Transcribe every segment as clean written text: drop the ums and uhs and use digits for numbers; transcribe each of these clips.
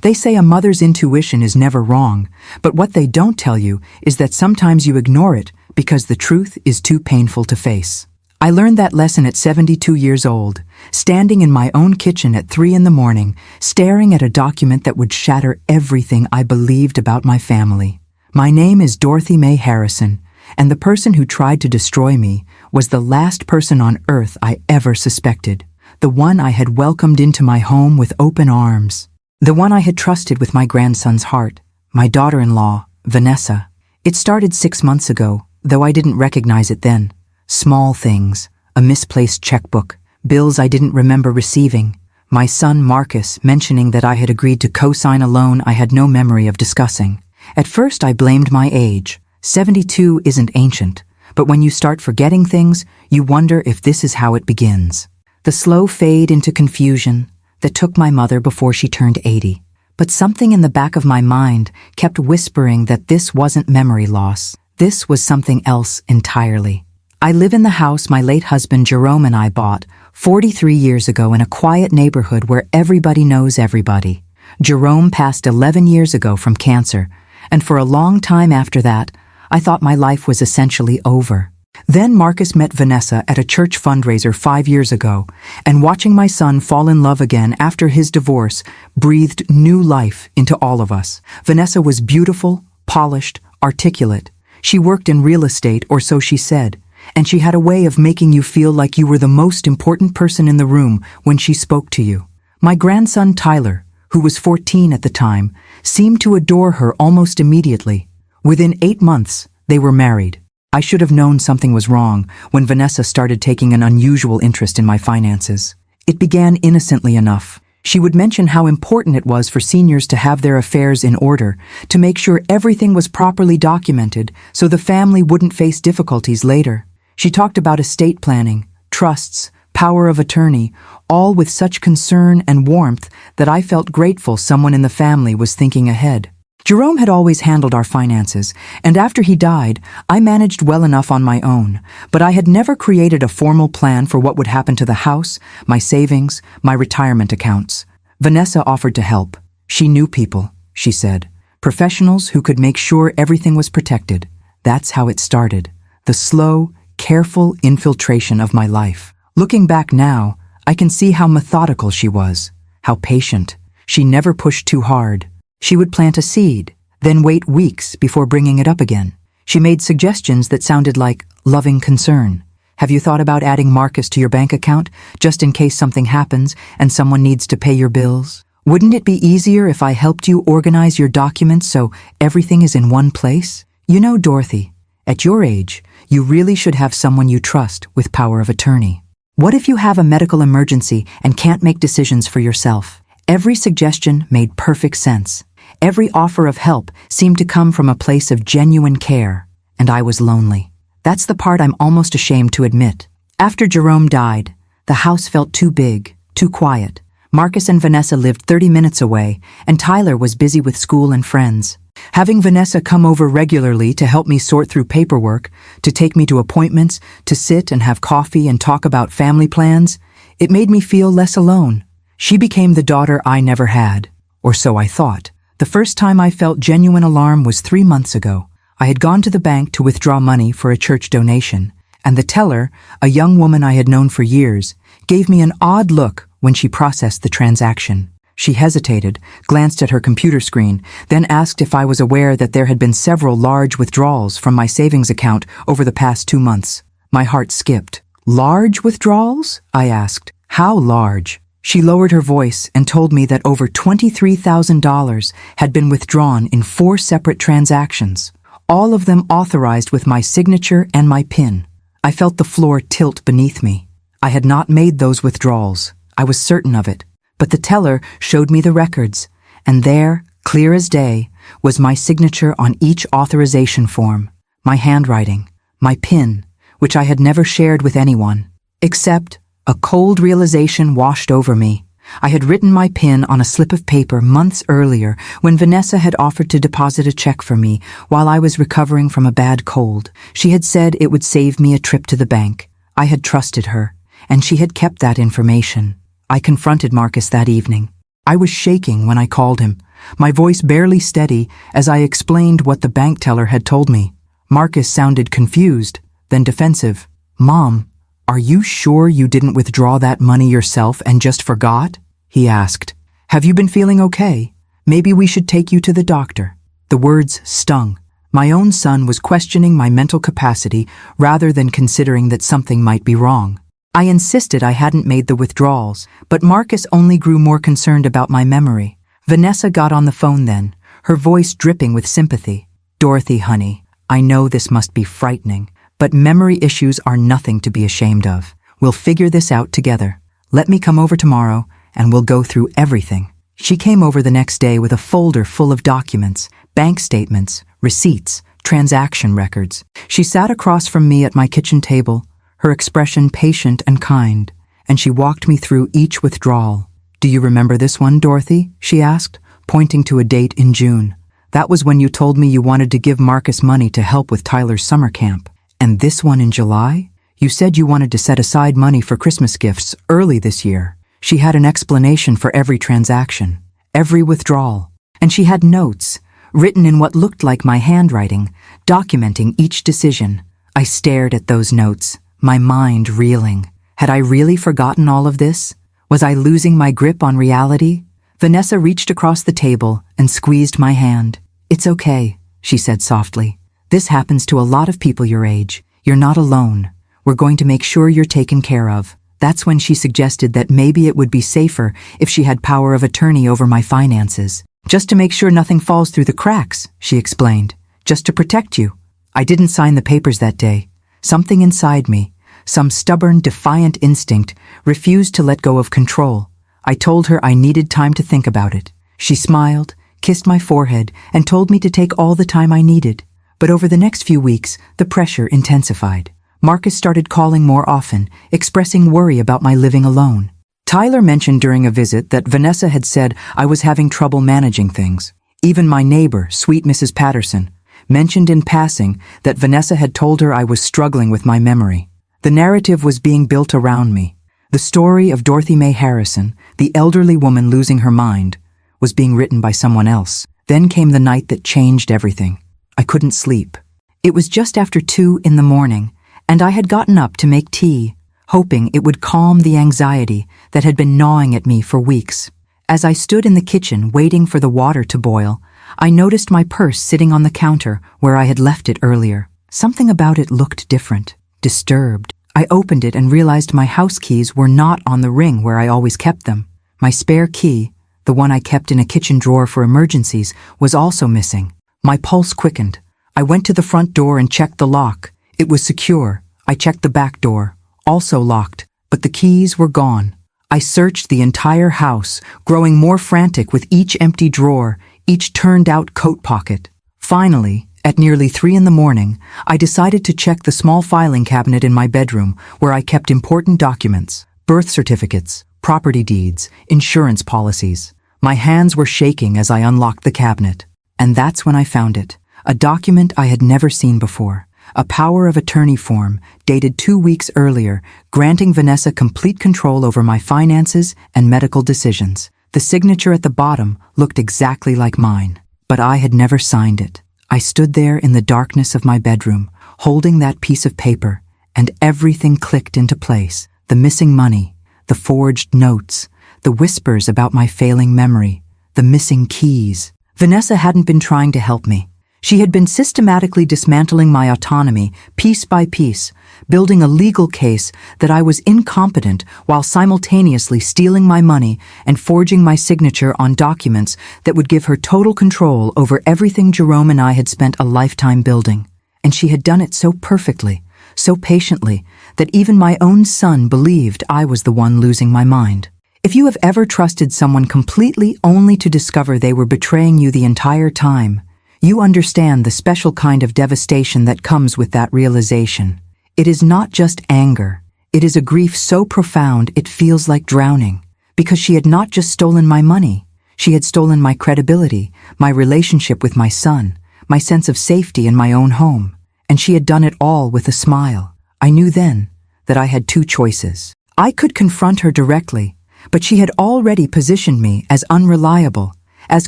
They say a mother's intuition is never wrong, but what they don't tell you is that sometimes you ignore it because the truth is too painful to face. I learned that lesson at 72 years old, standing in my own kitchen at 3 in the morning, staring at a document that would shatter everything I believed about my family. My name is Dorothy Mae Harrison, and the person who tried to destroy me was the last person on earth I ever suspected, the one I had welcomed into my home with open arms, the one I had trusted with my grandson's heart, my daughter-in-law, Vanessa. It started 6 months ago, though I didn't recognize it then. Small things, a misplaced checkbook, bills I didn't remember receiving, my son Marcus mentioning that I had agreed to co-sign a loan I had no memory of discussing. At first I blamed my age. 72 isn't ancient, but when you start forgetting things, you wonder if this is how it begins. The slow fade into confusion that took my mother before she turned 80. But something in the back of my mind kept whispering that this wasn't memory loss. This was something else entirely. I live in the house my late husband Jerome and I bought 43 years ago in a quiet neighborhood where everybody knows everybody. Jerome passed 11 years ago from cancer, and for a long time after that, I thought my life was essentially over. Then Marcus met Vanessa at a church fundraiser 5 years ago, and watching my son fall in love again after his divorce breathed new life into all of us. Vanessa was beautiful, polished, articulate. She worked in real estate, or so she said, and she had a way of making you feel like you were the most important person in the room when she spoke to you. My grandson Tyler, who was 14 at the time, seemed to adore her almost immediately. Within 8 months, they were married. I should have known something was wrong when Vanessa started taking an unusual interest in my finances. It began innocently enough. She would mention how important it was for seniors to have their affairs in order, to make sure everything was properly documented so the family wouldn't face difficulties later. She talked about estate planning, trusts, power of attorney, all with such concern and warmth that I felt grateful someone in the family was thinking ahead. Jerome had always handled our finances, and after he died, I managed well enough on my own, but I had never created a formal plan for what would happen to the house, my savings, my retirement accounts. Vanessa offered to help. She knew people, she said, professionals who could make sure everything was protected. That's how it started, the slow, careful infiltration of my life. Looking back now, I can see how methodical she was, how patient. She never pushed too hard. She would plant a seed, then wait weeks before bringing it up again. She made suggestions that sounded like loving concern. Have you thought about adding Marcus to your bank account, just in case something happens and someone needs to pay your bills? Wouldn't it be easier if I helped you organize your documents so everything is in one place? You know, Dorothy, at your age, you really should have someone you trust with power of attorney. What if you have a medical emergency and can't make decisions for yourself? Every suggestion made perfect sense. Every offer of help seemed to come from a place of genuine care, and I was lonely. That's the part I'm almost ashamed to admit. After Jerome died, the house felt too big, too quiet. Marcus and Vanessa lived 30 minutes away, and Tyler was busy with school and friends. Having Vanessa come over regularly to help me sort through paperwork, to take me to appointments, to sit and have coffee and talk about family plans, it made me feel less alone. She became the daughter I never had, or so I thought. The first time I felt genuine alarm was 3 months ago. I had gone to the bank to withdraw money for a church donation, and the teller, a young woman I had known for years, gave me an odd look when she processed the transaction. She hesitated, glanced at her computer screen, then asked if I was aware that there had been several large withdrawals from my savings account over the past 2 months. My heart skipped. Large withdrawals? I asked. How large? She lowered her voice and told me that over $23,000 had been withdrawn in 4 separate transactions, all of them authorized with my signature and my PIN. I felt the floor tilt beneath me. I had not made those withdrawals. I was certain of it. But the teller showed me the records, and there, clear as day, was my signature on each authorization form, my handwriting, my PIN, which I had never shared with anyone, except a cold realization washed over me. I had written my PIN on a slip of paper months earlier when Vanessa had offered to deposit a check for me while I was recovering from a bad cold. She had said it would save me a trip to the bank. I had trusted her, and she had kept that information. I confronted Marcus that evening. I was shaking when I called him, my voice barely steady as I explained what the bank teller had told me. Marcus sounded confused, then defensive. "Mom, are you sure you didn't withdraw that money yourself and just forgot?" he asked. "Have you been feeling okay? Maybe we should take you to the doctor." The words stung. My own son was questioning my mental capacity rather than considering that something might be wrong. I insisted I hadn't made the withdrawals, but Marcus only grew more concerned about my memory. Vanessa got on the phone then, her voice dripping with sympathy. "Dorothy, honey, I know this must be frightening, but memory issues are nothing to be ashamed of. We'll figure this out together. Let me come over tomorrow, and we'll go through everything." She came over the next day with a folder full of documents, bank statements, receipts, transaction records. She sat across from me at my kitchen table, her expression patient and kind, and she walked me through each withdrawal. "Do you remember this one, Dorothy?" she asked, pointing to a date in June. "That was when you told me you wanted to give Marcus money to help with Tyler's summer camp. And this one in July? You said you wanted to set aside money for Christmas gifts early this year." She had an explanation for every transaction, every withdrawal, and she had notes, written in what looked like my handwriting, documenting each decision. I stared at those notes, my mind reeling. Had I really forgotten all of this? Was I losing my grip on reality? Vanessa reached across the table and squeezed my hand. "It's okay," she said softly. "This happens to a lot of people your age. You're not alone. We're going to make sure you're taken care of." That's when she suggested that maybe it would be safer if she had power of attorney over my finances. "Just to make sure nothing falls through the cracks," she explained. "Just to protect you." I didn't sign the papers that day. Something inside me, some stubborn, defiant instinct, refused to let go of control. I told her I needed time to think about it. She smiled, kissed my forehead, and told me to take all the time I needed. But over the next few weeks, the pressure intensified. Marcus started calling more often, expressing worry about my living alone. Tyler mentioned during a visit that Vanessa had said I was having trouble managing things. Even my neighbor, sweet Mrs. Patterson, mentioned in passing that Vanessa had told her I was struggling with my memory. The narrative was being built around me. The story of Dorothy Mae Harrison, the elderly woman losing her mind, was being written by someone else. Then came the night that changed everything. I couldn't sleep. It was just after 2 in the morning, and I had gotten up to make tea, hoping it would calm the anxiety that had been gnawing at me for weeks. As I stood in the kitchen waiting for the water to boil, I noticed my purse sitting on the counter where I had left it earlier. Something about it looked different, disturbed. I opened it and realized my house keys were not on the ring where I always kept them. My spare key, the one I kept in a kitchen drawer for emergencies, was also missing. My pulse quickened. I went to the front door and checked the lock. It was secure. I checked the back door, also locked, but the keys were gone. I searched the entire house, growing more frantic with each empty drawer, each turned-out coat pocket. Finally, at nearly 3 in the morning, I decided to check the small filing cabinet in my bedroom where I kept important documents, birth certificates, property deeds, insurance policies. My hands were shaking as I unlocked the cabinet. And that's when I found it, a document I had never seen before. A power of attorney form, dated 2 weeks earlier, granting Vanessa complete control over my finances and medical decisions. The signature at the bottom looked exactly like mine, but I had never signed it. I stood there in the darkness of my bedroom, holding that piece of paper, and everything clicked into place. The missing money, the forged notes, the whispers about my failing memory, the missing keys. Vanessa hadn't been trying to help me. She had been systematically dismantling my autonomy, piece by piece, building a legal case that I was incompetent while simultaneously stealing my money and forging my signature on documents that would give her total control over everything Jerome and I had spent a lifetime building. And she had done it so perfectly, so patiently, that even my own son believed I was the one losing my mind. If you have ever trusted someone completely only to discover they were betraying you the entire time, you understand the special kind of devastation that comes with that realization. It is not just anger. It is a grief so profound it feels like drowning. Because she had not just stolen my money. She had stolen my credibility, my relationship with my son, my sense of safety in my own home. And she had done it all with a smile. I knew then that I had 2 choices. I could confront her directly, but she had already positioned me as unreliable, as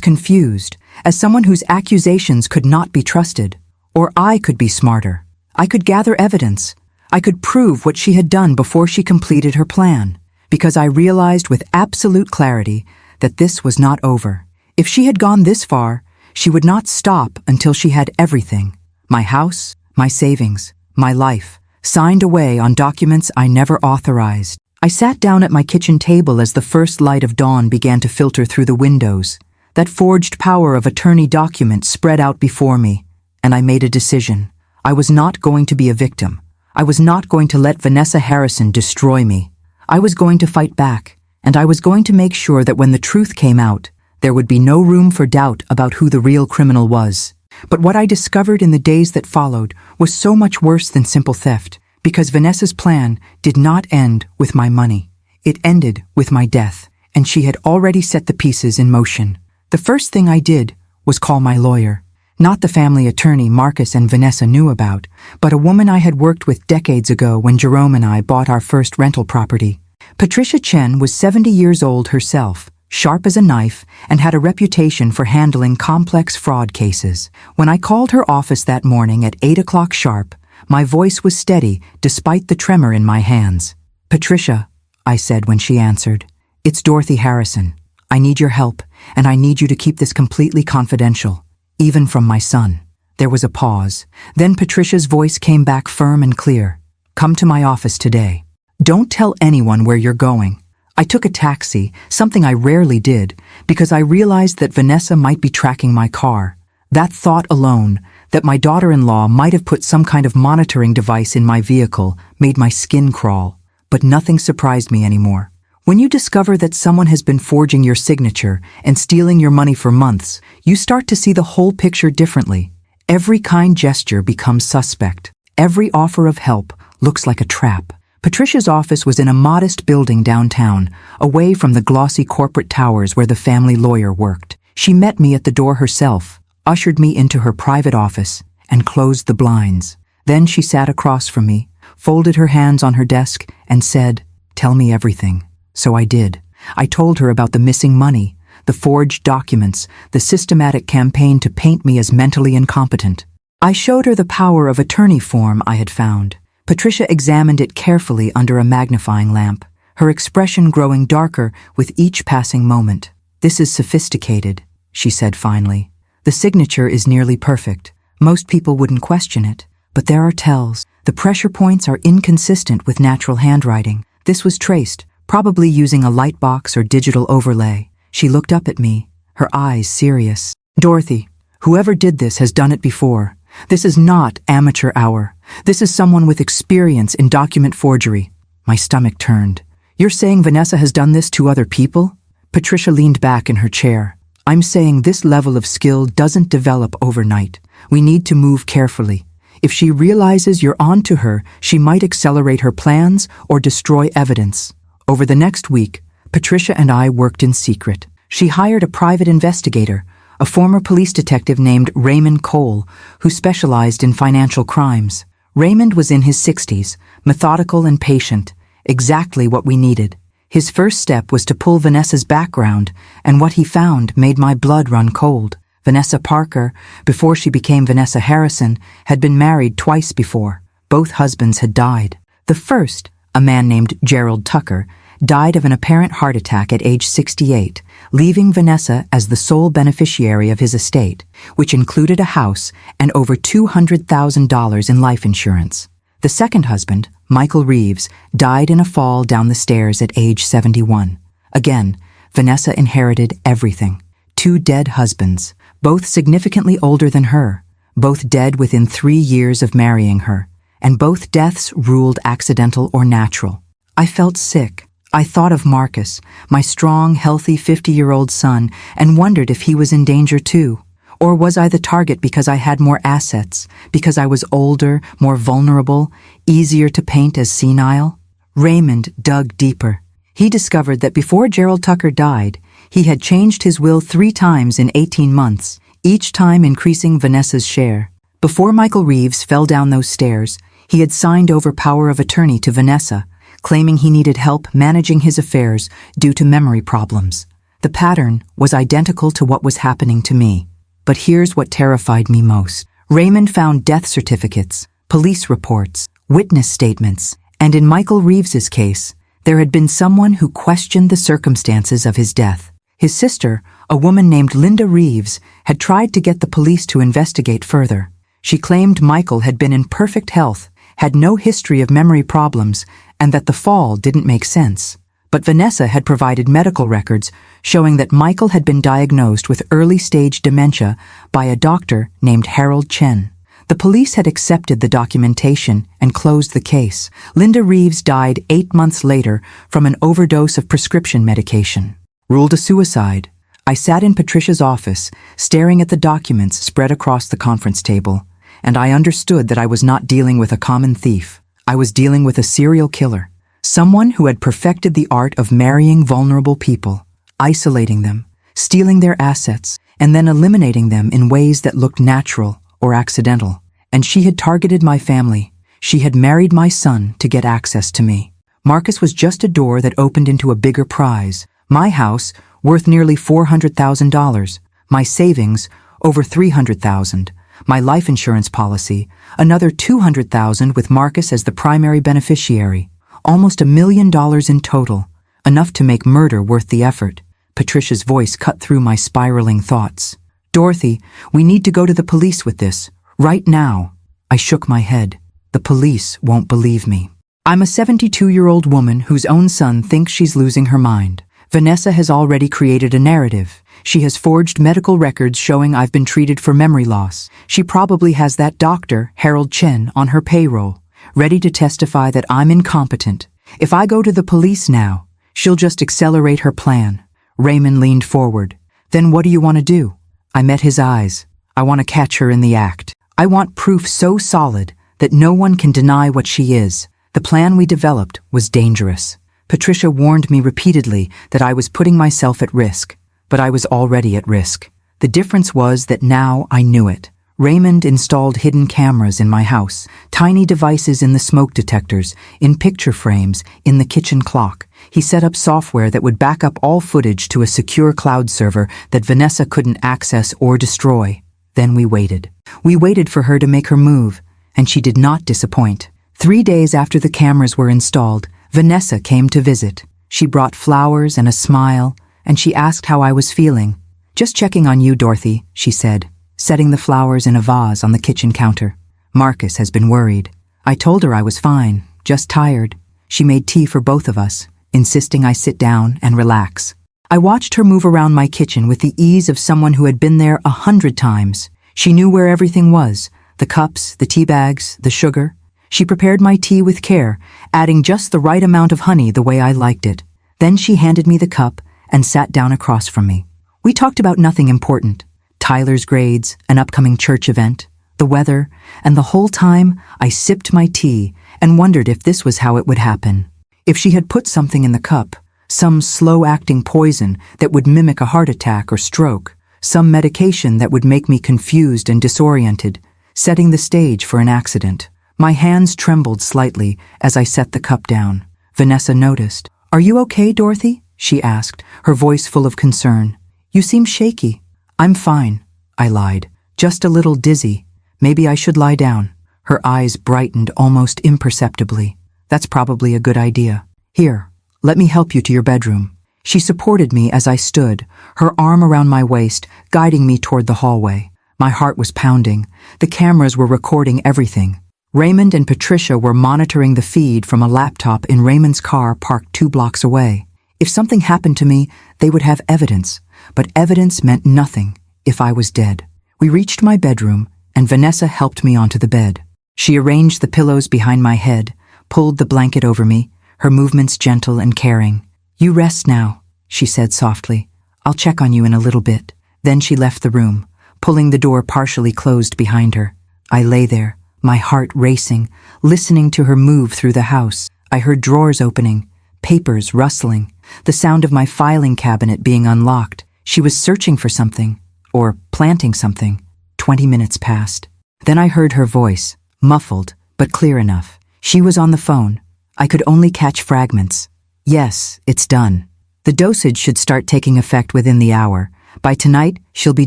confused, as someone whose accusations could not be trusted. Or I could be smarter. I could gather evidence. I could prove what she had done before she completed her plan, because I realized with absolute clarity that this was not over. If she had gone this far, she would not stop until she had everything: my house, my savings, my life, signed away on documents I never authorized. I sat down at my kitchen table as the first light of dawn began to filter through the windows. That forged power of attorney document spread out before me, and I made a decision. I was not going to be a victim. I was not going to let Vanessa Harrison destroy me. I was going to fight back, and I was going to make sure that when the truth came out, there would be no room for doubt about who the real criminal was. But what I discovered in the days that followed was so much worse than simple theft, because Vanessa's plan did not end with my money. It ended with my death, and she had already set the pieces in motion. The first thing I did was call my lawyer. Not the family attorney Marcus and Vanessa knew about, but a woman I had worked with decades ago when Jerome and I bought our first rental property. Patricia Chen was 70 years old herself, sharp as a knife, and had a reputation for handling complex fraud cases. When I called her office that morning at 8 o'clock sharp, my voice was steady despite the tremor in my hands. "Patricia," I said when she answered, "it's Dorothy Harrison. I need your help, and I need you to keep this completely confidential, even from my son." There was a pause. Then Patricia's voice came back firm and clear. "Come to my office today. Don't tell anyone where you're going." I took a taxi, something I rarely did, because I realized that Vanessa might be tracking my car. That thought alone, that my daughter-in-law might have put some kind of monitoring device in my vehicle, made my skin crawl. But nothing surprised me anymore. When you discover that someone has been forging your signature and stealing your money for months, you start to see the whole picture differently. Every kind gesture becomes suspect. Every offer of help looks like a trap. Patricia's office was in a modest building downtown, away from the glossy corporate towers where the family lawyer worked. She met me at the door herself, ushered me into her private office, and closed the blinds. Then she sat across from me, folded her hands on her desk, and said, "Tell me everything." So I did. I told her about the missing money, the forged documents, the systematic campaign to paint me as mentally incompetent. I showed her the power of attorney form I had found. Patricia examined it carefully under a magnifying lamp, her expression growing darker with each passing moment. "This is sophisticated," she said finally. "The signature is nearly perfect. Most people wouldn't question it, but there are tells. The pressure points are inconsistent with natural handwriting. This was traced, probably using a lightbox or digital overlay." She looked up at me, her eyes serious. "Dorothy, whoever did this has done it before. This is not amateur hour. This is someone with experience in document forgery." My stomach turned. "You're saying Vanessa has done this to other people?" Patricia leaned back in her chair. "I'm saying this level of skill doesn't develop overnight. We need to move carefully. If she realizes you're on to her, she might accelerate her plans or destroy evidence." Over the next week, Patricia and I worked in secret. She hired a private investigator, a former police detective named Raymond Cole, who specialized in financial crimes. Raymond was in his 60s, methodical and patient, exactly what we needed. His first step was to pull Vanessa's background, and what he found made my blood run cold. Vanessa Parker, before she became Vanessa Harrison, had been married twice before. Both husbands had died. The first, a man named Gerald Tucker, died of an apparent heart attack at age 68, leaving Vanessa as the sole beneficiary of his estate, which included a house and over $200,000 in life insurance. The second husband, Michael Reeves, died in a fall down the stairs at age 71. Again, Vanessa inherited everything. 2 dead husbands, both significantly older than her, both dead within 3 years of marrying her, and both deaths ruled accidental or natural. I felt sick. I thought of Marcus, my strong, healthy 50-year-old son, and wondered if he was in danger too. Or was I the target because I had more assets, because I was older, more vulnerable, easier to paint as senile? Raymond dug deeper. He discovered that before Gerald Tucker died, he had changed his will 3 times in 18 months, each time increasing Vanessa's share. Before Michael Reeves fell down those stairs, he had signed over power of attorney to Vanessa, claiming he needed help managing his affairs due to memory problems. The pattern was identical to what was happening to me. But here's what terrified me most. Raymond found death certificates, police reports, witness statements, and in Michael Reeves's case, there had been someone who questioned the circumstances of his death. His sister, a woman named Linda Reeves, had tried to get the police to investigate further. She claimed Michael had been in perfect health, had no history of memory problems, and that the fall didn't make sense. But Vanessa had provided medical records showing that Michael had been diagnosed with early-stage dementia by a doctor named Harold Chen. The police had accepted the documentation and closed the case. Linda Reeves died 8 months later from an overdose of prescription medication. Ruled a suicide. I sat in Patricia's office, staring at the documents spread across the conference table, and I understood that I was not dealing with a common thief. I was dealing with a serial killer. Someone who had perfected the art of marrying vulnerable people, isolating them, stealing their assets, and then eliminating them in ways that looked natural or accidental. And she had targeted my family. She had married my son to get access to me. Marcus was just a door that opened into a bigger prize. My house, worth nearly $400,000. My savings, over $300,000. My life insurance policy, another $200,000 with Marcus as the primary beneficiary. Almost $1 million in total, enough to make murder worth the effort. Patricia's voice cut through my spiraling thoughts. Dorothy, we need to go to the police with this, right now. I shook my head. The police won't believe me. I'm a 72-year-old woman whose own son thinks she's losing her mind. Vanessa has already created a narrative. She has forged medical records showing I've been treated for memory loss. She probably has that doctor, Harold Chen, on her payroll, ready to testify that I'm incompetent. If I go to the police now, she'll just accelerate her plan. Raymond leaned forward. Then what do you want to do? I met his eyes. I want to catch her in the act. I want proof so solid that no one can deny what she is. The plan we developed was dangerous. Patricia warned me repeatedly that I was putting myself at risk, but I was already at risk. The difference was that now I knew it. Raymond installed hidden cameras in my house, tiny devices in the smoke detectors, in picture frames, in the kitchen clock. He set up software that would back up all footage to a secure cloud server that Vanessa couldn't access or destroy. Then we waited. We waited for her to make her move, and she did not disappoint. 3 days after the cameras were installed, Vanessa came to visit. She brought flowers and a smile, and she asked how I was feeling. "Just checking on you, Dorothy," she said, setting the flowers in a vase on the kitchen counter. "Marcus has been worried." I told her I was fine, just tired. She made tea for both of us, insisting I sit down and relax. I watched her move around my kitchen with the ease of someone who had been there 100 times. She knew where everything was, the cups, the tea bags, the sugar. She prepared my tea with care, adding just the right amount of honey the way I liked it. Then she handed me the cup and sat down across from me. We talked about nothing important. Tyler's grades, an upcoming church event, the weather, and the whole time I sipped my tea and wondered if this was how it would happen. If she had put something in the cup, some slow-acting poison that would mimic a heart attack or stroke, some medication that would make me confused and disoriented, setting the stage for an accident. My hands trembled slightly as I set the cup down. Vanessa noticed. "Are you okay, Dorothy?" she asked, her voice full of concern. "You seem shaky." "I'm fine," I lied. "Just a little dizzy. Maybe I should lie down." Her eyes brightened almost imperceptibly. "That's probably a good idea. Here, let me help you to your bedroom." She supported me as I stood, her arm around my waist, guiding me toward the hallway. My heart was pounding. The cameras were recording everything. Raymond and Patricia were monitoring the feed from a laptop in Raymond's car parked 2 blocks away. If something happened to me, they would have evidence, but evidence meant nothing if I was dead. We reached my bedroom, and Vanessa helped me onto the bed. She arranged the pillows behind my head, pulled the blanket over me, her movements gentle and caring. "You rest now," she said softly. "I'll check on you in a little bit." Then she left the room, pulling the door partially closed behind her. I lay there, my heart racing, listening to her move through the house. I heard drawers opening, papers rustling, the sound of my filing cabinet being unlocked. She was searching for something, or planting something. 20 minutes passed. Then I heard her voice, muffled, but clear enough. She was on the phone. I could only catch fragments. Yes, it's done. The dosage should start taking effect within the hour. By tonight, she'll be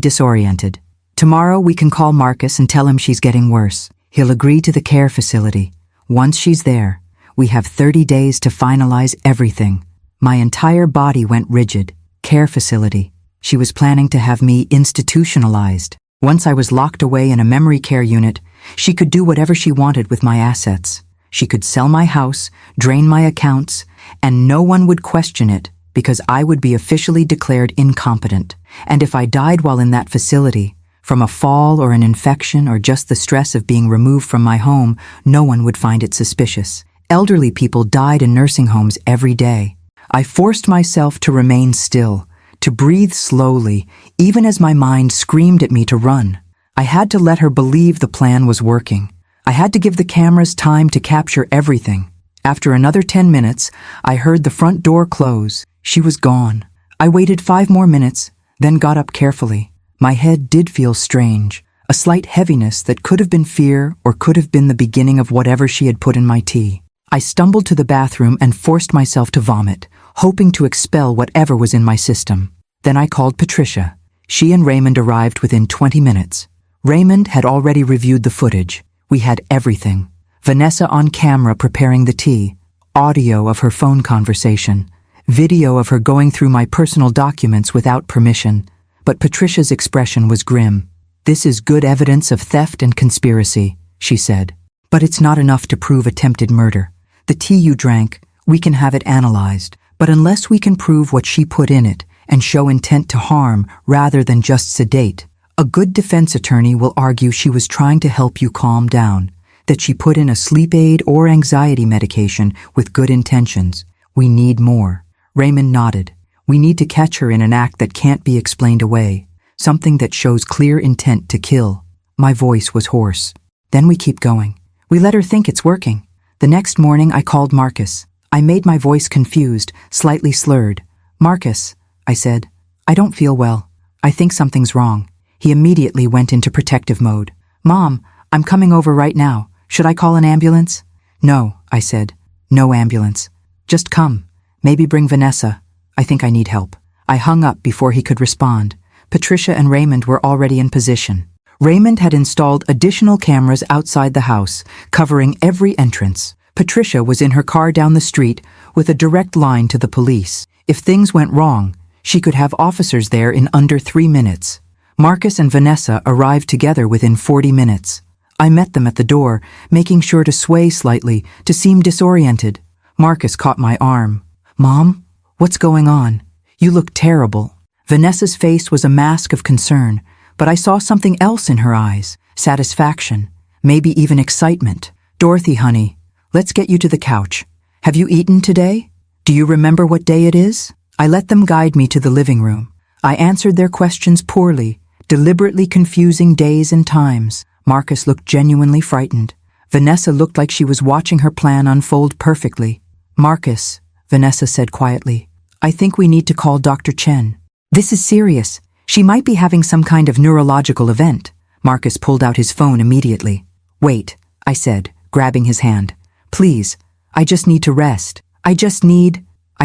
disoriented. Tomorrow we can call Marcus and tell him she's getting worse. He'll agree to the care facility. Once she's there, we have 30 days to finalize everything. My entire body went rigid. Care facility. She was planning to have me institutionalized. Once I was locked away in a memory care unit, she could do whatever she wanted with my assets. She could sell my house, drain my accounts, and no one would question it because I would be officially declared incompetent. And if I died while in that facility, from a fall or an infection or just the stress of being removed from my home, no one would find it suspicious. Elderly people died in nursing homes every day. I forced myself to remain still, to breathe slowly, even as my mind screamed at me to run. I had to let her believe the plan was working. I had to give the cameras time to capture everything. After another 10 minutes, I heard the front door close. She was gone. I waited 5 more minutes, then got up carefully. My head did feel strange, a slight heaviness that could have been fear or could have been the beginning of whatever she had put in my tea. I stumbled to the bathroom and forced myself to vomit, hoping to expel whatever was in my system. Then I called Patricia. She and Raymond arrived within 20 minutes. Raymond had already reviewed the footage. We had everything. Vanessa on camera preparing the tea, audio of her phone conversation, video of her going through my personal documents without permission. But Patricia's expression was grim. "This is good evidence of theft and conspiracy," she said. "But it's not enough to prove attempted murder. The tea you drank, we can have it analyzed. But unless we can prove what she put in it and show intent to harm rather than just sedate, a good defense attorney will argue she was trying to help you calm down, that she put in a sleep aid or anxiety medication with good intentions. We need more." Raymond nodded. "We need to catch her in an act that can't be explained away, something that shows clear intent to kill." My voice was hoarse. "Then we keep going. We let her think it's working." The next morning I called Marcus. I made my voice confused, slightly slurred. "Marcus," I said, "I don't feel well. I think something's wrong." He immediately went into protective mode. "Mom, I'm coming over right now. Should I call an ambulance?" "No," I said. "No ambulance. Just come. Maybe bring Vanessa. I think I need help." I hung up before he could respond. Patricia and Raymond were already in position. Raymond had installed additional cameras outside the house, covering every entrance. Patricia was in her car down the street with a direct line to the police. If things went wrong, she could have officers there in under 3 minutes. Marcus and Vanessa arrived together within 40 minutes. I met them at the door, making sure to sway slightly, to seem disoriented. Marcus caught my arm. "Mom, what's going on? You look terrible." Vanessa's face was a mask of concern, but I saw something else in her eyes, satisfaction, maybe even excitement. "Dorothy, honey, let's get you to the couch. Have you eaten today? Do you remember what day it is?" I let them guide me to the living room. I answered their questions poorly, deliberately confusing days and times. Marcus looked genuinely frightened. Vanessa looked like she was watching her plan unfold perfectly. "Marcus," Vanessa said quietly, "I think we need to call Dr. Chen. This is serious. She might be having some kind of neurological event." Marcus pulled out his phone immediately. "Wait," I said, grabbing his hand. "Please, I just need to rest. I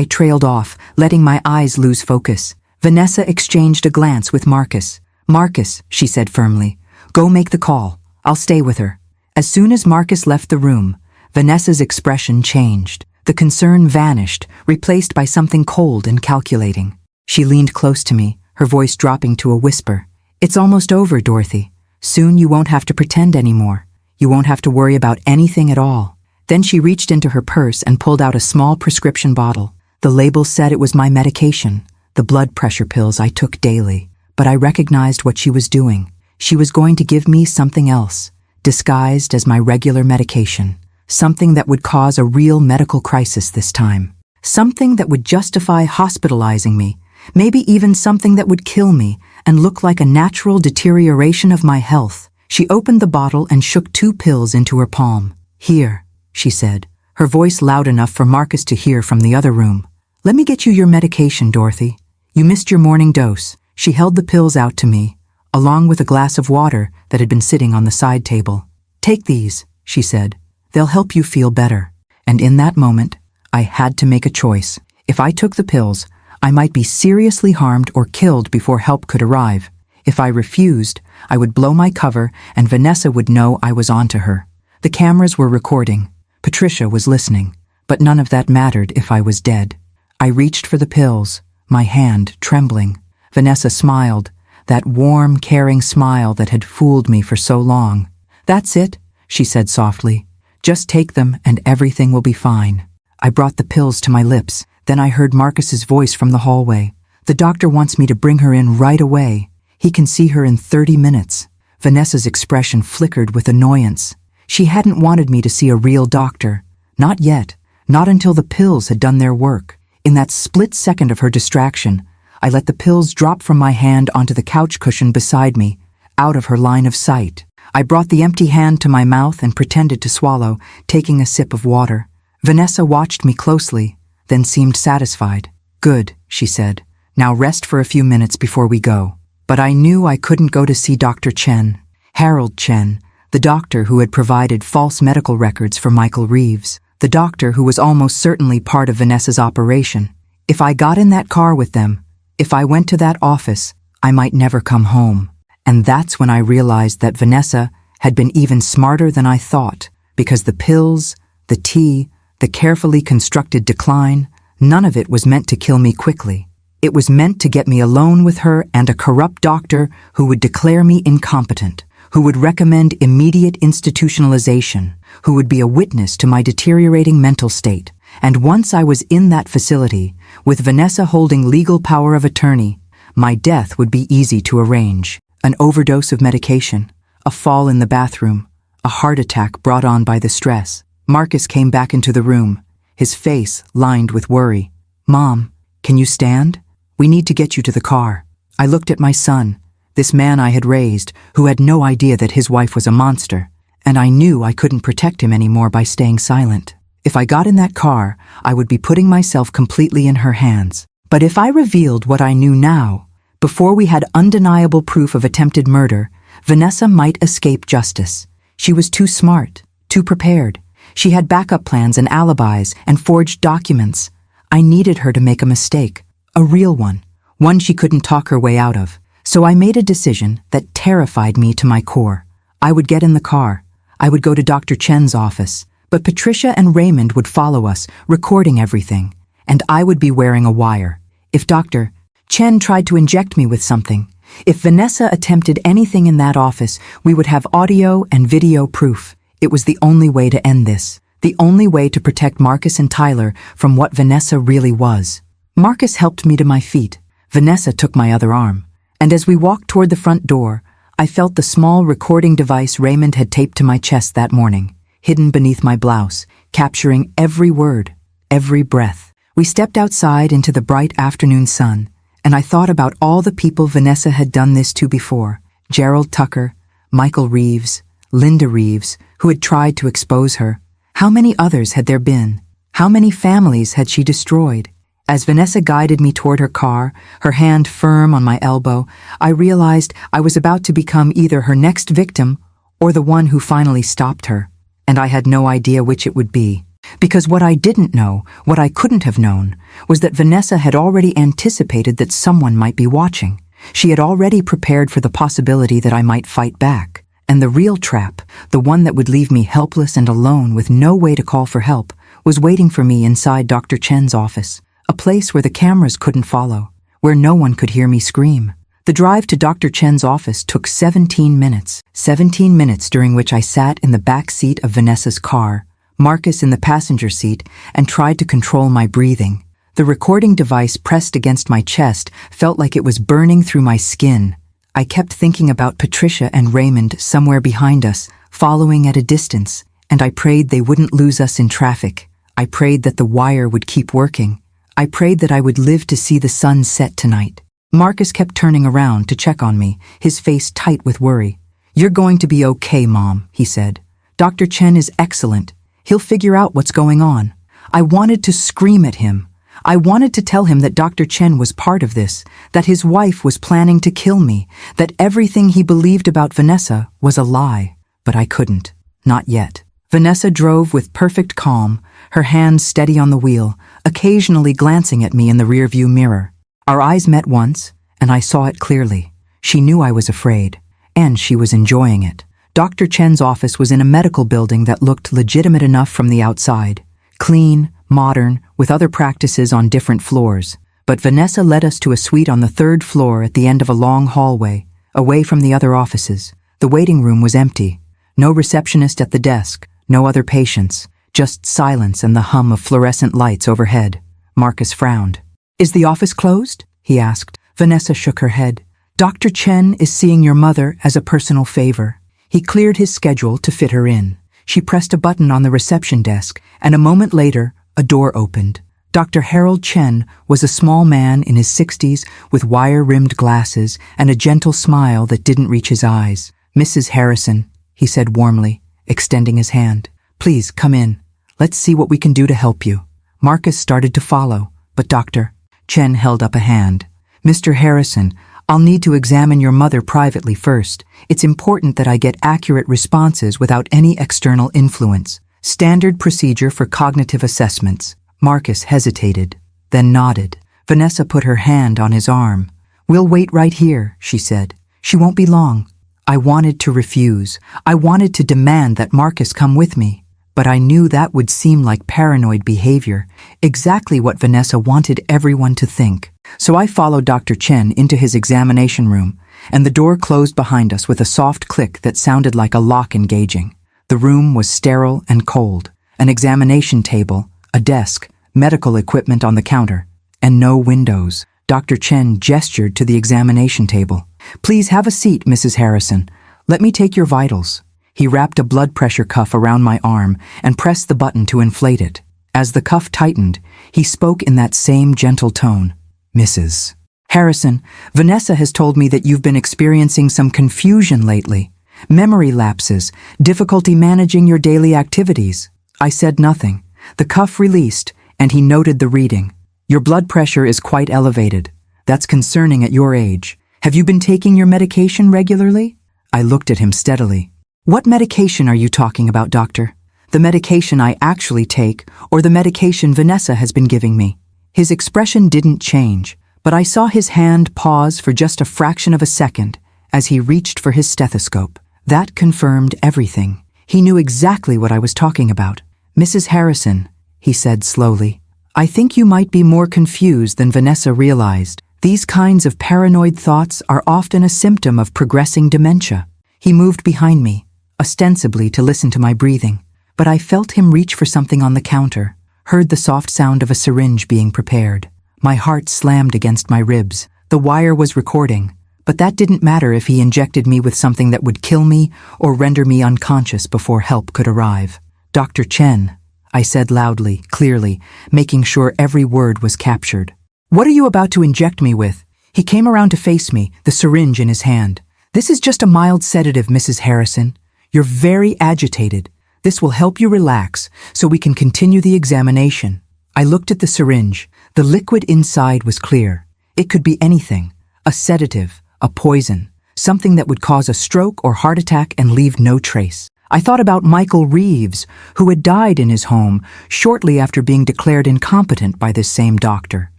trailed off, letting my eyes lose focus. Vanessa exchanged a glance with Marcus. "Marcus," she said firmly, "go make the call. I'll stay with her." As soon as Marcus left the room, Vanessa's expression changed. The concern vanished, replaced by something cold and calculating. She leaned close to me, her voice dropping to a whisper. "It's almost over, Dorothy. Soon you won't have to pretend anymore. You won't have to worry about anything at all." Then she reached into her purse and pulled out a small prescription bottle. The label said it was my medication, the blood pressure pills I took daily. But I recognized what she was doing. She was going to give me something else, disguised as my regular medication. Something that would cause a real medical crisis this time. Something that would justify hospitalizing me, maybe even something that would kill me and look like a natural deterioration of my health. She opened the bottle and shook 2 pills into her palm. "Here," she said, her voice loud enough for Marcus to hear from the other room. "Let me get you your medication, Dorothy. You missed your morning dose." She held the pills out to me, along with a glass of water that had been sitting on the side table. "Take these," she said. "They'll help you feel better." And in that moment, I had to make a choice. If I took the pills, I might be seriously harmed or killed before help could arrive. If I refused, I would blow my cover and Vanessa would know I was onto her. The cameras were recording. Patricia was listening. But none of that mattered if I was dead. I reached for the pills, my hand trembling. Vanessa smiled, that warm, caring smile that had fooled me for so long. "That's it," she said softly. "Just take them and everything will be fine." I brought the pills to my lips. Then I heard Marcus's voice from the hallway. "The doctor wants me to bring her in right away. He can see her in 30 minutes. Vanessa's expression flickered with annoyance. She hadn't wanted me to see a real doctor. Not yet. Not until the pills had done their work. In that split second of her distraction, I let the pills drop from my hand onto the couch cushion beside me, out of her line of sight. I brought the empty hand to my mouth and pretended to swallow, taking a sip of water. Vanessa watched me closely, then seemed satisfied. "Good," she said. "Now rest for a few minutes before we go." But I knew I couldn't go to see Dr. Chen, Harold Chen, the doctor who had provided false medical records for Michael Reeves, the doctor who was almost certainly part of Vanessa's operation. If I got in that car with them, if I went to that office, I might never come home. And that's when I realized that Vanessa had been even smarter than I thought, because the pills, the tea, the carefully constructed decline, none of it was meant to kill me quickly. It was meant to get me alone with her and a corrupt doctor who would declare me incompetent, who would recommend immediate institutionalization, who would be a witness to my deteriorating mental state. And once I was in that facility, with Vanessa holding legal power of attorney, my death would be easy to arrange. An overdose of medication, a fall in the bathroom, a heart attack brought on by the stress. Marcus came back into the room, his face lined with worry. "Mom, can you stand? We need to get you to the car." I looked at my son, this man I had raised, who had no idea that his wife was a monster, and I knew I couldn't protect him anymore by staying silent. If I got in that car, I would be putting myself completely in her hands. But if I revealed what I knew now, before we had undeniable proof of attempted murder, Vanessa might escape justice. She was too smart, too prepared. She had backup plans and alibis and forged documents. I needed her to make a mistake, a real one she couldn't talk her way out of. So I made a decision that terrified me to my core. I would get in the car. I would go to Dr. Chen's office, but Patricia and Raymond would follow us, recording everything, and I would be wearing a wire. If Dr. Chen tried to inject me with something, if Vanessa attempted anything in that office, we would have audio and video proof. It was the only way to end this, the only way to protect Marcus and Tyler from what Vanessa really was. Marcus helped me to my feet. Vanessa took my other arm. And as we walked toward the front door, I felt the small recording device Raymond had taped to my chest that morning, hidden beneath my blouse, capturing every word, every breath. We stepped outside into the bright afternoon sun, and I thought about all the people Vanessa had done this to before. Gerald Tucker, Michael Reeves, Linda Reeves, who had tried to expose her. How many others had there been? How many families had she destroyed? As Vanessa guided me toward her car, her hand firm on my elbow, I realized I was about to become either her next victim or the one who finally stopped her. And I had no idea which it would be. Because what I didn't know, what I couldn't have known, was that Vanessa had already anticipated that someone might be watching. She had already prepared for the possibility that I might fight back. And the real trap, the one that would leave me helpless and alone with no way to call for help, was waiting for me inside Dr. Chen's office. A place where the cameras couldn't follow, where no one could hear me scream. The drive to Dr. Chen's office took 17 minutes. 17 minutes during which I sat in the back seat of Vanessa's car, Marcus in the passenger seat, and tried to control my breathing. The recording device pressed against my chest felt like it was burning through my skin. I kept thinking about Patricia and Raymond somewhere behind us, following at a distance, and I prayed they wouldn't lose us in traffic. I prayed that the wire would keep working. I prayed that I would live to see the sun set tonight. Marcus kept turning around to check on me, his face tight with worry. "You're going to be okay, Mom," he said. "Dr. Chen is excellent. He'll figure out what's going on." I wanted to scream at him. I wanted to tell him that Dr. Chen was part of this, that his wife was planning to kill me, that everything he believed about Vanessa was a lie. But I couldn't. Not yet. Vanessa drove with perfect calm, her hands steady on the wheel, occasionally glancing at me in the rearview mirror. Our eyes met once, and I saw it clearly. She knew I was afraid, and she was enjoying it. Dr. Chen's office was in a medical building that looked legitimate enough from the outside. Clean, modern, with other practices on different floors. But Vanessa led us to a suite on the 3rd floor at the end of a long hallway, away from the other offices. The waiting room was empty. No receptionist at the desk, no other patients, just silence and the hum of fluorescent lights overhead. Marcus frowned. "Is the office closed?" he asked. Vanessa shook her head. "Dr. Chen is seeing your mother as a personal favor." He cleared his schedule to fit her in. She pressed a button on the reception desk, and a moment later, a door opened. Dr. Harold Chen was a small man in his 60s with wire-rimmed glasses and a gentle smile that didn't reach his eyes. "Mrs. Harrison," he said warmly, extending his hand. "Please come in. Let's see what we can do to help you." Marcus started to follow, but Dr. Chen held up a hand. "Mr. Harrison, I'll need to examine your mother privately first. It's important that I get accurate responses without any external influence. Standard procedure for cognitive assessments." Marcus hesitated, then nodded. Vanessa put her hand on his arm. "We'll wait right here," she said. "She won't be long." I wanted to refuse. I wanted to demand that Marcus come with me. But I knew that would seem like paranoid behavior, exactly what Vanessa wanted everyone to think. So I followed Dr. Chen into his examination room, and the door closed behind us with a soft click that sounded like a lock engaging. The room was sterile and cold. An examination table, a desk, medical equipment on the counter, and no windows. Dr. Chen gestured to the examination table. "Please have a seat, Mrs. Harrison. Let me take your vitals." He wrapped a blood pressure cuff around my arm and pressed the button to inflate it. As the cuff tightened, he spoke in that same gentle tone. "Mrs. Harrison, Vanessa has told me that you've been experiencing some confusion lately. Memory lapses, difficulty managing your daily activities." I said nothing. The cuff released, and he noted the reading. "Your blood pressure is quite elevated. That's concerning at your age. Have you been taking your medication regularly?" I looked at him steadily. "What medication are you talking about, doctor?" "The medication I actually take, or the medication Vanessa has been giving me." His expression didn't change, but I saw his hand pause for just a fraction of a second as he reached for his stethoscope. That confirmed everything. He knew exactly what I was talking about. "Mrs. Harrison," he said slowly, "I think you might be more confused than Vanessa realized. These kinds of paranoid thoughts are often a symptom of progressing dementia." He moved behind me, ostensibly to listen to my breathing, but I felt him reach for something on the counter, heard the soft sound of a syringe being prepared. My heart slammed against my ribs. The wire was recording, but that didn't matter if he injected me with something that would kill me or render me unconscious before help could arrive. "Dr. Chen," I said loudly, clearly, making sure every word was captured. "What are you about to inject me with?" He came around to face me, the syringe in his hand. "This is just a mild sedative, Mrs. Harrison. You're very agitated. This will help you relax so we can continue the examination." I looked at the syringe. The liquid inside was clear. It could be anything. A sedative, a poison, something that would cause a stroke or heart attack and leave no trace. I thought about Michael Reeves, who had died in his home shortly after being declared incompetent by this same doctor.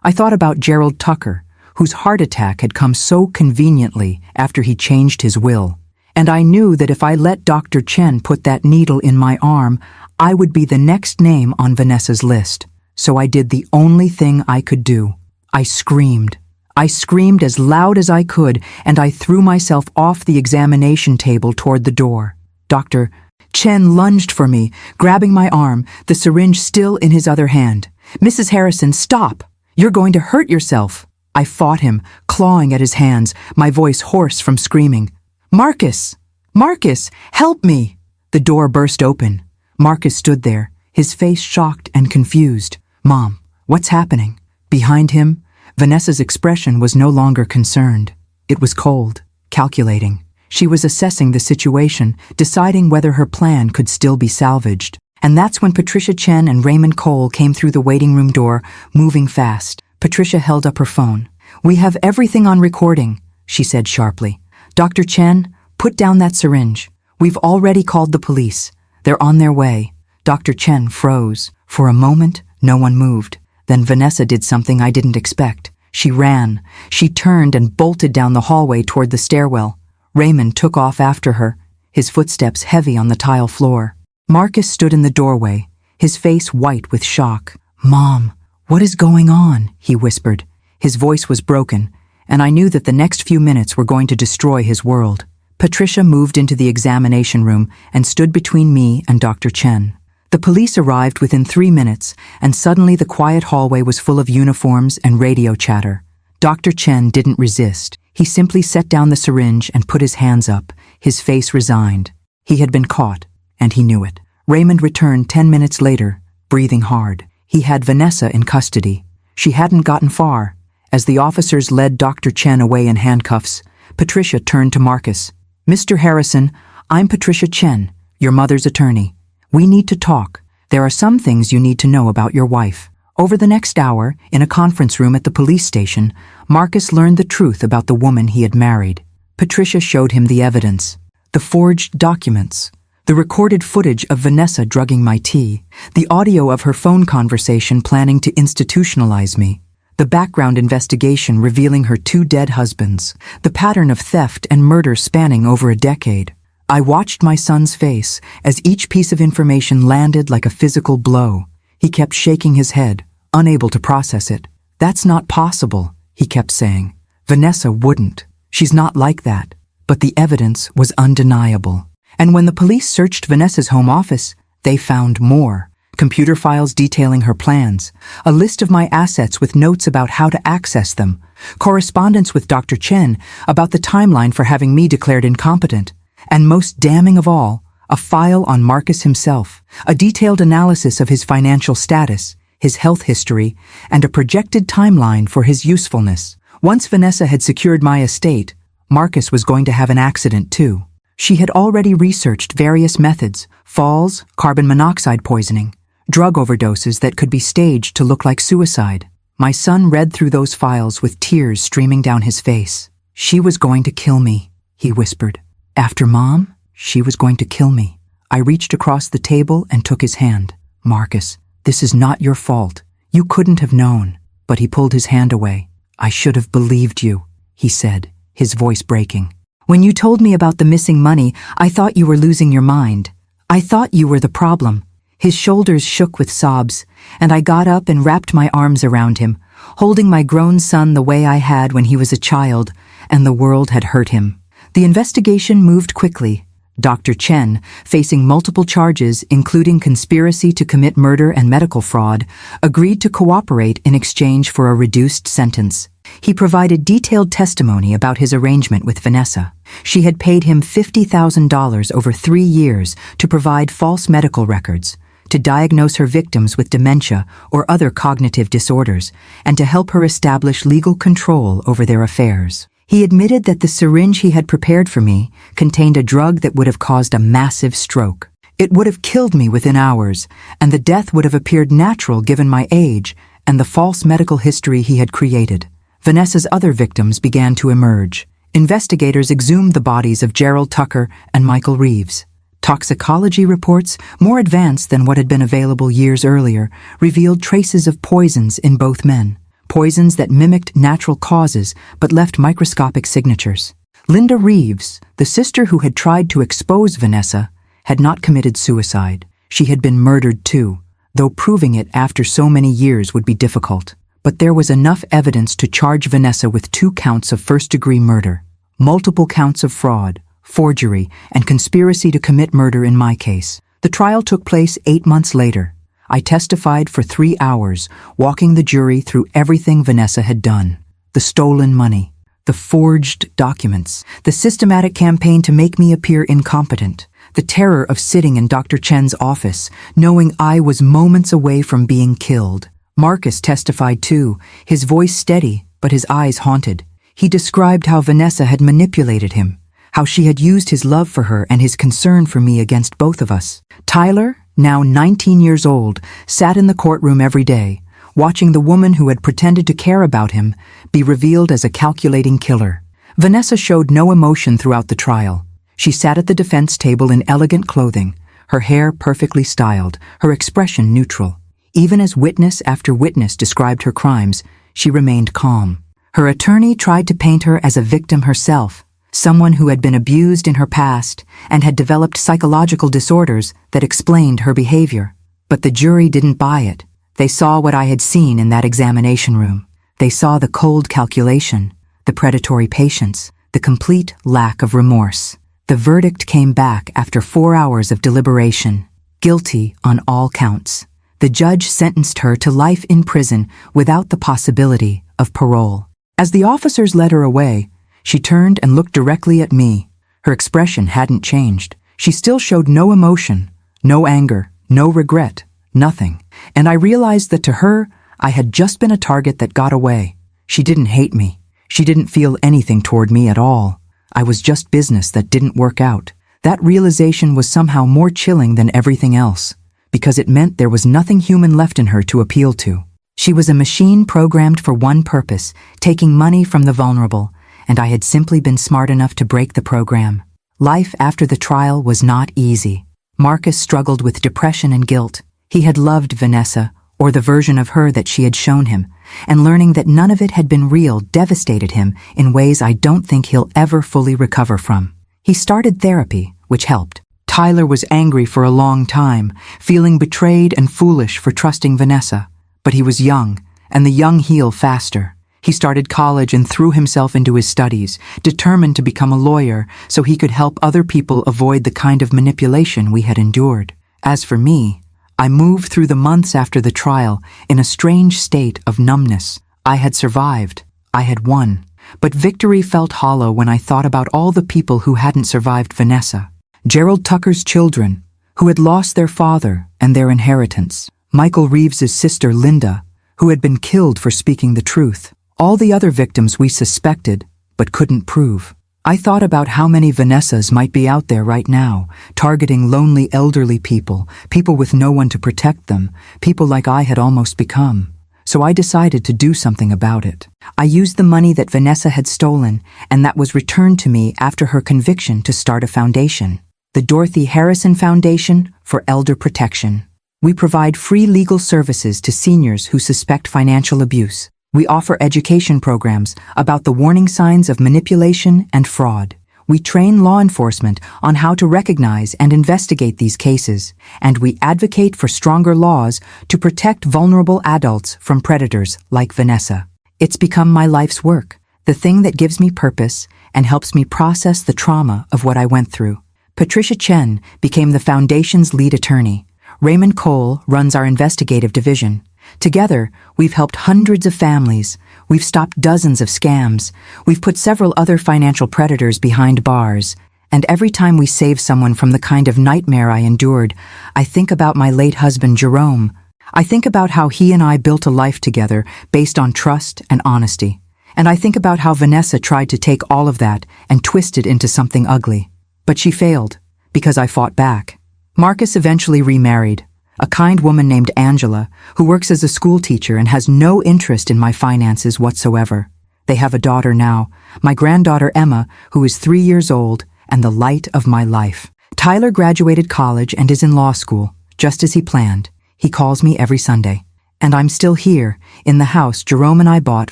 I thought about Gerald Tucker, whose heart attack had come so conveniently after he changed his will. And I knew that if I let Dr. Chen put that needle in my arm, I would be the next name on Vanessa's list. So I did the only thing I could do. I screamed. I screamed as loud as I could, and I threw myself off the examination table toward the door. Dr. Chen lunged for me, grabbing my arm, the syringe still in his other hand. "Mrs. Harrison, stop! You're going to hurt yourself." I fought him, clawing at his hands, my voice hoarse from screaming. "Marcus! Marcus! Help me!" The door burst open. Marcus stood there, his face shocked and confused. "Mom, what's happening?" Behind him, Vanessa's expression was no longer concerned. It was cold, calculating. She was assessing the situation, deciding whether her plan could still be salvaged. And that's when Patricia Chen and Raymond Cole came through the waiting room door, moving fast. Patricia held up her phone. "We have everything on recording," she said sharply. "Dr. Chen, put down that syringe. We've already called the police. They're on their way." Dr. Chen froze. For a moment, no one moved. Then Vanessa did something I didn't expect. She ran. She turned and bolted down the hallway toward the stairwell. Raymond took off after her, his footsteps heavy on the tile floor. Marcus stood in the doorway, his face white with shock. "Mom, what is going on?" he whispered. His voice was broken, and I knew that the next few minutes were going to destroy his world. Patricia moved into the examination room and stood between me and Dr. Chen. The police arrived within 3 minutes, and suddenly the quiet hallway was full of uniforms and radio chatter. Dr. Chen didn't resist. He simply set down the syringe and put his hands up, his face resigned. He had been caught, and he knew it. Raymond returned 10 minutes later, breathing hard. He had Vanessa in custody. She hadn't gotten far. As the officers led Dr. Chen away in handcuffs, Patricia turned to Marcus. "Mr. Harrison, I'm Patricia Chen, your mother's attorney. We need to talk. There are some things you need to know about your wife." Over the next hour, in a conference room at the police station, Marcus learned the truth about the woman he had married. Patricia showed him the evidence. The forged documents. The recorded footage of Vanessa drugging my tea. The audio of her phone conversation planning to institutionalize me. The background investigation revealing her 2 dead husbands. The pattern of theft and murder spanning over a decade. I watched my son's face as each piece of information landed like a physical blow. He kept shaking his head, unable to process it. "That's not possible," he kept saying. "Vanessa wouldn't. She's not like that." But the evidence was undeniable. And when the police searched Vanessa's home office, they found more. Computer files detailing her plans, a list of my assets with notes about how to access them, correspondence with Dr. Chen about the timeline for having me declared incompetent, and most damning of all, a file on Marcus himself, a detailed analysis of his financial status, his health history, and a projected timeline for his usefulness. Once Vanessa had secured my estate, Marcus was going to have an accident too. She had already researched various methods: falls, carbon monoxide poisoning, drug overdoses that could be staged to look like suicide. My son read through those files with tears streaming down his face. "She was going to kill me," he whispered. "After Mom, she was going to kill me." I reached across the table and took his hand. "Marcus, this is not your fault. You couldn't have known." But he pulled his hand away. "I should have believed you," he said, his voice breaking. "When you told me about the missing money, I thought you were losing your mind. I thought you were the problem." His shoulders shook with sobs, and I got up and wrapped my arms around him, holding my grown son the way I had when he was a child, and the world had hurt him. The investigation moved quickly. Dr. Chen, facing multiple charges including conspiracy to commit murder and medical fraud, agreed to cooperate in exchange for a reduced sentence. He provided detailed testimony about his arrangement with Vanessa. She had paid him $50,000 over 3 years to provide false medical records, to diagnose her victims with dementia or other cognitive disorders, and to help her establish legal control over their affairs. He admitted that the syringe he had prepared for me contained a drug that would have caused a massive stroke. It would have killed me within hours, and the death would have appeared natural given my age and the false medical history he had created. Vanessa's other victims began to emerge. Investigators exhumed the bodies of Gerald Tucker and Michael Reeves. Toxicology reports, more advanced than what had been available years earlier, revealed traces of poisons in both men. Poisons that mimicked natural causes but left microscopic signatures. Linda Reeves, the sister who had tried to expose Vanessa, had not committed suicide. She had been murdered too, though proving it after so many years would be difficult. But there was enough evidence to charge Vanessa with 2 counts of first-degree murder, multiple counts of fraud, forgery, and conspiracy to commit murder in my case. The trial took place 8 months later. I testified for 3 hours, walking the jury through everything Vanessa had done. The stolen money, the forged documents, the systematic campaign to make me appear incompetent, the terror of sitting in Dr. Chen's office, knowing I was moments away from being killed. Marcus testified too, his voice steady, but his eyes haunted. He described how Vanessa had manipulated him, how she had used his love for her and his concern for me against both of us. Tyler, now 19 years old, sat in the courtroom every day, watching the woman who had pretended to care about him be revealed as a calculating killer. Vanessa showed no emotion throughout the trial. She sat at the defense table in elegant clothing, her hair perfectly styled, her expression neutral. Even as witness after witness described her crimes, she remained calm. Her attorney tried to paint her as a victim herself, someone who had been abused in her past and had developed psychological disorders that explained her behavior. But the jury didn't buy it. They saw what I had seen in that examination room. They saw the cold calculation, the predatory patience, the complete lack of remorse. The verdict came back after 4 hours of deliberation. Guilty on all counts. The judge sentenced her to life in prison without the possibility of parole. As the officers led her away, she turned and looked directly at me. Her expression hadn't changed. She still showed no emotion, no anger, no regret, nothing. And I realized that to her, I had just been a target that got away. She didn't hate me. She didn't feel anything toward me at all. I was just business that didn't work out. That realization was somehow more chilling than everything else, because it meant there was nothing human left in her to appeal to. She was a machine programmed for one purpose, taking money from the vulnerable, and I had simply been smart enough to break the program. Life after the trial was not easy. Marcus struggled with depression and guilt. He had loved Vanessa, or the version of her that she had shown him, and learning that none of it had been real devastated him in ways I don't think he'll ever fully recover from. He started therapy, which helped. Tyler was angry for a long time, feeling betrayed and foolish for trusting Vanessa. But he was young, and the young heal faster. He started college and threw himself into his studies, determined to become a lawyer so he could help other people avoid the kind of manipulation we had endured. As for me, I moved through the months after the trial in a strange state of numbness. I had survived. I had won. But victory felt hollow when I thought about all the people who hadn't survived Vanessa. Gerald Tucker's children, who had lost their father and their inheritance. Michael Reeves's sister Linda, who had been killed for speaking the truth. All the other victims we suspected, but couldn't prove. I thought about how many Vanessas might be out there right now, targeting lonely elderly people, people with no one to protect them, people like I had almost become. So I decided to do something about it. I used the money that Vanessa had stolen, and that was returned to me after her conviction, to start a foundation. The Dorothy Harrison Foundation for Elder Protection. We provide free legal services to seniors who suspect financial abuse. We offer education programs about the warning signs of manipulation and fraud. We train law enforcement on how to recognize and investigate these cases, and we advocate for stronger laws to protect vulnerable adults from predators like Vanessa. It's become my life's work, the thing that gives me purpose and helps me process the trauma of what I went through. Patricia Chen became the foundation's lead attorney. Raymond Cole runs our investigative division. Together, we've helped hundreds of families. We've stopped dozens of scams. We've put several other financial predators behind bars. And every time we save someone from the kind of nightmare I endured, I think about my late husband, Jerome. I think about how he and I built a life together based on trust and honesty. And I think about how Vanessa tried to take all of that and twist it into something ugly. But she failed, because I fought back. Marcus eventually remarried. A kind woman named Angela, who works as a school teacher and has no interest in my finances whatsoever. They have a daughter now, my granddaughter Emma, who is 3 years old and the light of my life. Tyler graduated college and is in law school, just as he planned. He calls me every Sunday. And I'm still here, in the house Jerome and I bought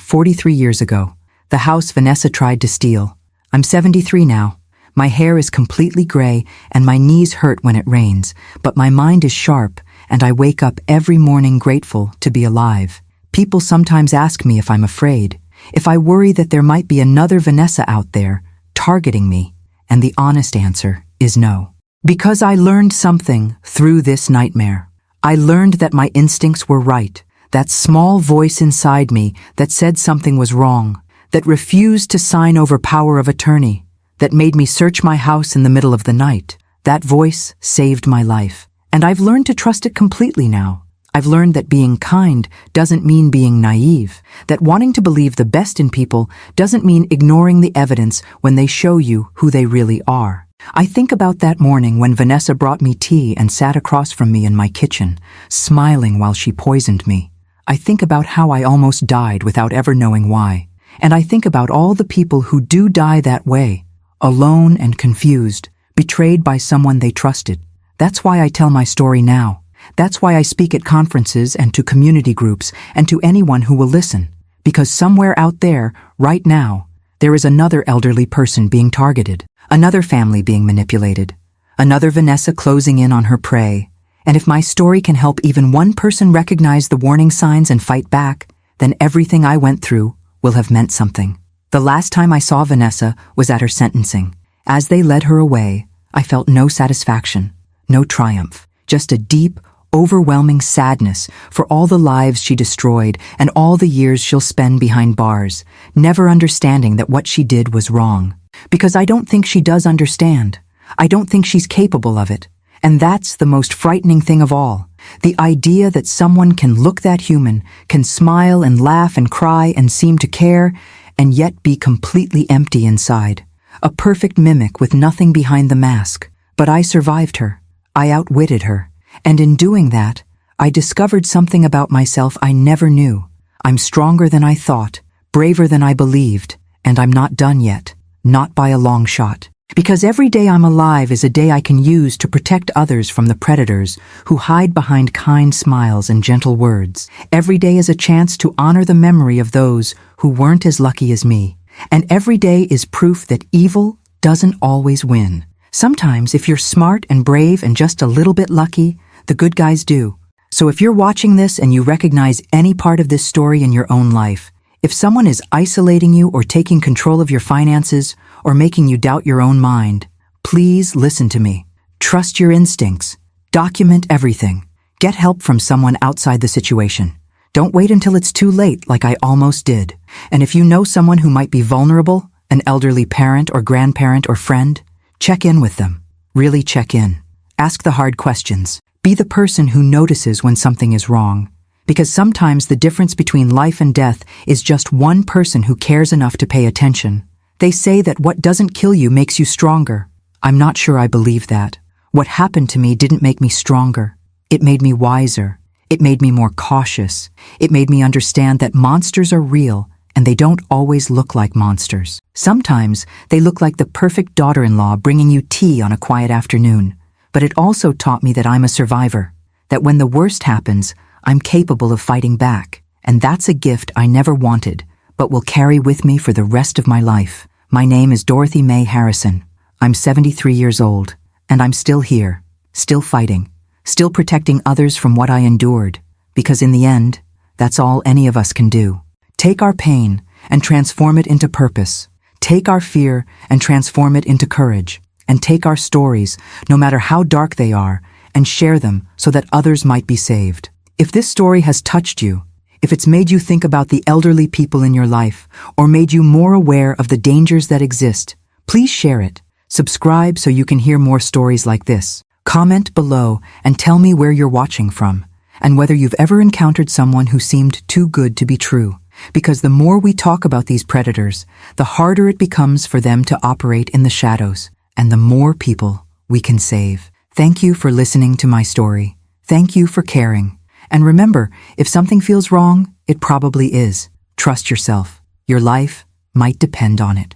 43 years ago. The house Vanessa tried to steal. I'm 73 now. My hair is completely gray and my knees hurt when it rains, but my mind is sharp and I wake up every morning grateful to be alive. People sometimes ask me if I'm afraid, if I worry that there might be another Vanessa out there targeting me, and the honest answer is no. Because I learned something through this nightmare. I learned that my instincts were right, that small voice inside me that said something was wrong, that refused to sign over power of attorney, that made me search my house in the middle of the night. That voice saved my life. And I've learned to trust it completely now. I've learned that being kind doesn't mean being naive, that wanting to believe the best in people doesn't mean ignoring the evidence when they show you who they really are. I think about that morning when Vanessa brought me tea and sat across from me in my kitchen, smiling while she poisoned me. I think about how I almost died without ever knowing why. And I think about all the people who do die that way. Alone and confused, betrayed by someone they trusted. That's why I tell my story now. That's why I speak at conferences and to community groups and to anyone who will listen. Because somewhere out there, right now, there is another elderly person being targeted, another family being manipulated, another Vanessa closing in on her prey. And if my story can help even one person recognize the warning signs and fight back, then everything I went through will have meant something. The last time I saw Vanessa was at her sentencing. As they led her away, I felt no satisfaction, no triumph, just a deep, overwhelming sadness for all the lives she destroyed and all the years she'll spend behind bars, never understanding that what she did was wrong. Because I don't think she does understand. I don't think she's capable of it. And that's the most frightening thing of all. The idea that someone can look that human, can smile and laugh and cry and seem to care, and yet be completely empty inside. A perfect mimic with nothing behind the mask. But I survived her. I outwitted her. And in doing that, I discovered something about myself I never knew. I'm stronger than I thought, braver than I believed, and I'm not done yet. Not by a long shot. Because every day I'm alive is a day I can use to protect others from the predators who hide behind kind smiles and gentle words. Every day is a chance to honor the memory of those who weren't as lucky as me. And every day is proof that evil doesn't always win. Sometimes, if you're smart and brave and just a little bit lucky, the good guys do. So if you're watching this and you recognize any part of this story in your own life, if someone is isolating you or taking control of your finances or making you doubt your own mind, please listen to me. Trust your instincts. Document everything. Get help from someone outside the situation. Don't wait until it's too late like I almost did. And if you know someone who might be vulnerable, an elderly parent or grandparent or friend, check in with them. Really check in. Ask the hard questions. Be the person who notices when something is wrong. Because sometimes the difference between life and death is just one person who cares enough to pay attention. They say that what doesn't kill you makes you stronger. I'm not sure I believe that. What happened to me didn't make me stronger. It made me wiser. It made me more cautious. It made me understand that monsters are real, and they don't always look like monsters. Sometimes they look like the perfect daughter-in-law bringing you tea on a quiet afternoon. But it also taught me that I'm a survivor, that when the worst happens, I'm capable of fighting back. And that's a gift I never wanted, but will carry with me for the rest of my life. My name is Dorothy Mae Harrison. I'm 73 years old, and I'm still here, still fighting, still protecting others from what I endured, because in the end, that's all any of us can do. Take our pain and transform it into purpose. Take our fear and transform it into courage. And take our stories, no matter how dark they are, and share them so that others might be saved. If this story has touched you, if it's made you think about the elderly people in your life, or made you more aware of the dangers that exist, please share it. Subscribe so you can hear more stories like this. Comment below and tell me where you're watching from, and whether you've ever encountered someone who seemed too good to be true. Because the more we talk about these predators, the harder it becomes for them to operate in the shadows, and the more people we can save. Thank you for listening to my story. Thank you for caring. And remember, if something feels wrong, it probably is. Trust yourself. Your life might depend on it.